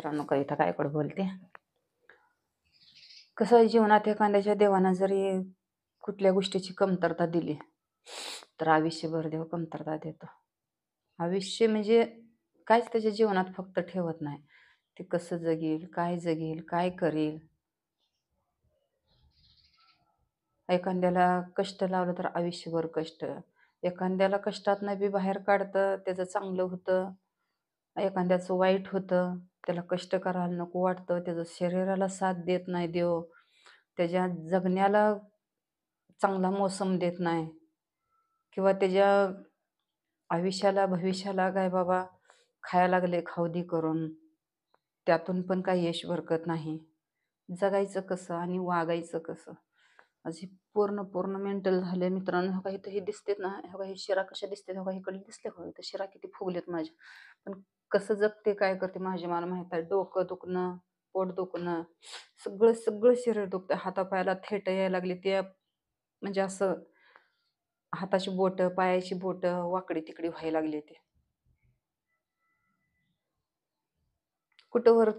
मित्रांनो, कविता गायकवाड बोलते. कसं आहे, जीवनात एखाद्याच्या देवानं जरी कुठल्या गोष्टीची कमतरता दिली तर आयुष्यभर देव कमतरता देतो. आयुष्य म्हणजे काहीच त्याच्या जीवनात फक्त ठेवत नाही. ते कसं जगेल, काय करेल. एखाद्याला कष्ट लावलं तर आयुष्यभर कष्ट. एखाद्याला कष्टातनं बी बाहेर काढतं, त्याचं चांगलं होतं. एखाद्याचं वाईट होतं, त्याला कष्ट करायला नको वाटतं, त्याचं शरीराला साथ देत नाही देव, त्याच्या जगण्याला चांगला मोसम देत नाही, किंवा त्याच्या आयुष्याला भविष्याला काय बाबा खायला लागले खाऊदी करून, त्यातून पण काही यश बरकत नाही. जगायचं कसं आणि वागायचं कसं, अशी पूर्ण पूर्ण मेंटल झाले मित्रांनो. हो काही हे दिसतेत ना, हो काही शिरा कशा दिसते, हो काही इकडे दिसले हो, तर शिरा किती फुगलेत माझ्या. पण कसं जगते काय करते माझे मला माहित आहे. डोकं दुखणं, पोट दुखणं, सगळं सगळं शरीर दुखतं. हातापायाला थेट यायला लागली, ते म्हणजे असं हाताची बोटं पायाची बोटं वाकडी तिकडी व्हायला लागली. ते कुठंवर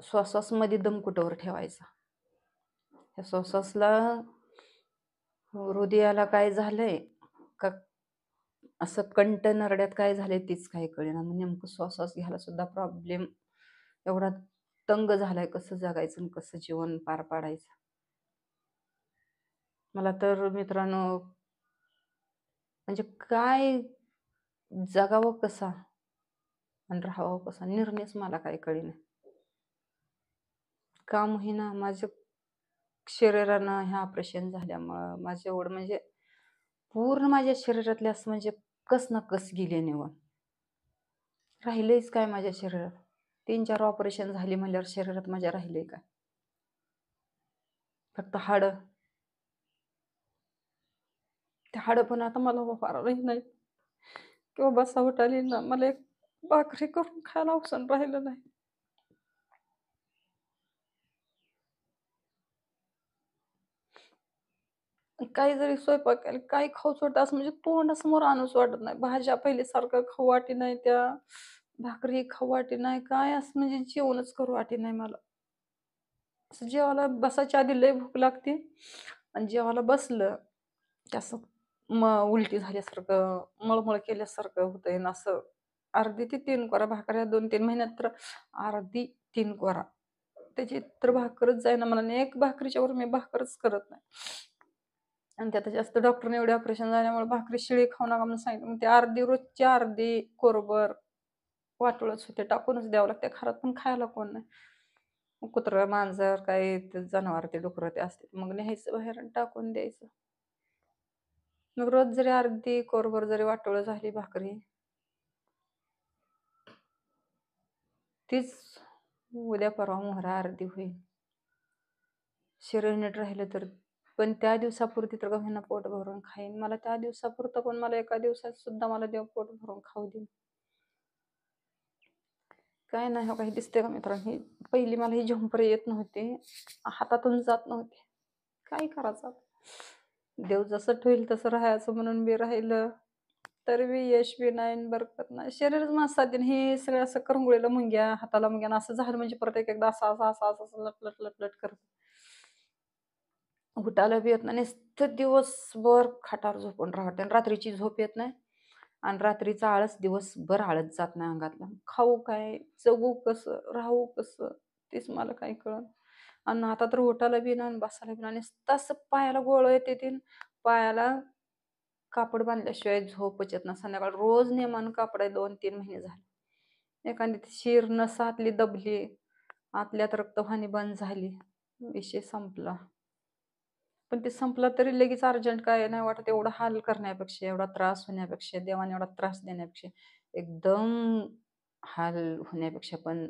श्वासामध्ये दम कुठंवर ठेवायचा. त्या श्वासासला हृदयाला काय झालंय का, असं कंठ नरड्यात काय झालंय तीच काही कळेना. मग नेमकं श्वास घ्यायला सुद्धा प्रॉब्लेम एवढा तंग झालाय. कसं जगायचं आणि कसं जीवन पार पाडायचं. मला तर मित्रांनो म्हणजे काय जगावं कसा आणि राहावं कसा निर्णयच मला काय कळेना. का होईना माझ्या शरीरानं ह्या ऑपरेशन झाल्यामुळं माझं एवढं म्हणजे पूर्ण माझ्या शरीरातले असं म्हणजे कस ना कस गेले निवण. राहिलेच काय माझ्या शरीरात. 3-4 ऑपरेशन झाली म्हणल्यावर शरीरात माझ्या राहिले काय. फक्त हाडं. ते हाडं पण आता मला वापरही नाही किंवा बसा उठाली ना, मला एक भाकरी करून खायला अवसर राहिलं नाही. काही जरी स्वयंपाक केला, काही खाऊच वाटतं असं म्हणजे तोंडासमोर आणूच वाटत नाही. भाज्या पहिल्यासारखं खाऊ वाटे नाही, त्या भाकरी खाऊ वाटे नाही, काय असं म्हणजे जेवणच करू वाटे नाही मला. असं जेवायला बसायच्या आधी लय भूक लागते आणि जेवायला बसलं की असं उलटी झाल्यासारखं, मळमळ केल्यासारखं होतंय ना. असं अर्धी ते 3 कोरा भाकऱ्या 2-3 महिन्यात तर अर्धी 3 कोरा. त्याची तर भाकरच जाईना मला आणि एक भाकरीच्या वर मी भाकरच करत नाही. आणि त्यात जास्त डॉक्टरने एवढे ऑपरेशन झाल्यामुळे भाकरी शिळी खाऊ नका म्हणून सांगितलं. मग ते अर्धी रोजची अर्धी कोरभर वाटोळच होते, टाकूनच द्यावं लागते. घरात पण खायला कोण नाही. मग कुत्रं, मांजर काही ते जनावर ते डुकरं ते असते, मग न्यायचं बाहेर आणि टाकून द्यायचं. मग रोज जरी अर्धी कोरभर जरी वाटोळं झाली भाकरी, तीच उद्या परवा मोहरा अर्धी होईल. शरीर नीट राहिलं तर. पण त्या दिवसापुरती तर का होईना पोट भरून खाईन. मला त्या दिवसापुरतं पण मला एका दिवसात सुद्धा मला देव पोट भरून खाऊ देईन. काय नाही हो काही दिसते का मित्रांनो. ही पहिली मला ही झंपर येत नव्हती, हातातून जात नव्हती. काय करायचं आता? देव जसं ठेवील तसं राहायचं म्हणून बी राहिलं, तर बी यश बी नाही आणि बरकत नाही. शरीरच माझं साथ देईना. हे सगळं असं करंगुळीला मुंग्या, हाताला मुंग्या आणि असं झालं म्हणजे परत एकदा असं लट करत. उठायला बी येत नाही. नुसतं दिवसभर खाटावर झोपून राहते आणि रात्रीची झोप येत नाही आणि रात्रीचा आळस दिवसभर आळस जात नाही अंगातला. खाऊ काय, जगू कसं, राहू कसं, तेच मला काही कळेना. आणि आता तर उठायला बी नाही आणि बसायला बी नाही. नुसतं असं पायाला गोळं येते, पायाला कापड बांधल्याशिवाय झोपच येत नाही. संध्याकाळ रोज नेमानं कापड आहे. 2-3 महिने झाले. एखादी शिर नस आतली दबली, आतल्यात रक्तवाहिनी बंद झाली, विषय संपला. पण ते संपलं तरी लगेच अर्जंट काय नाही वाटत. एवढा हाल करण्यापेक्षा, एवढा त्रास होण्यापेक्षा, देवाने एवढा त्रास देण्यापेक्षा, एकदम हाल होण्यापेक्षा पण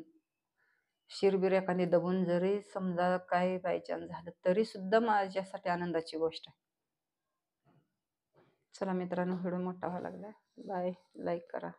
शिरबीर एखादी दबून जरी समजा काय बाय चान्स झालं तरी सुद्धा माझ्यासाठी आनंदाची गोष्ट आहे. चला मित्रांनो, व्हिडिओ मोठा व्हायला लागला. बाय, लाईक करा.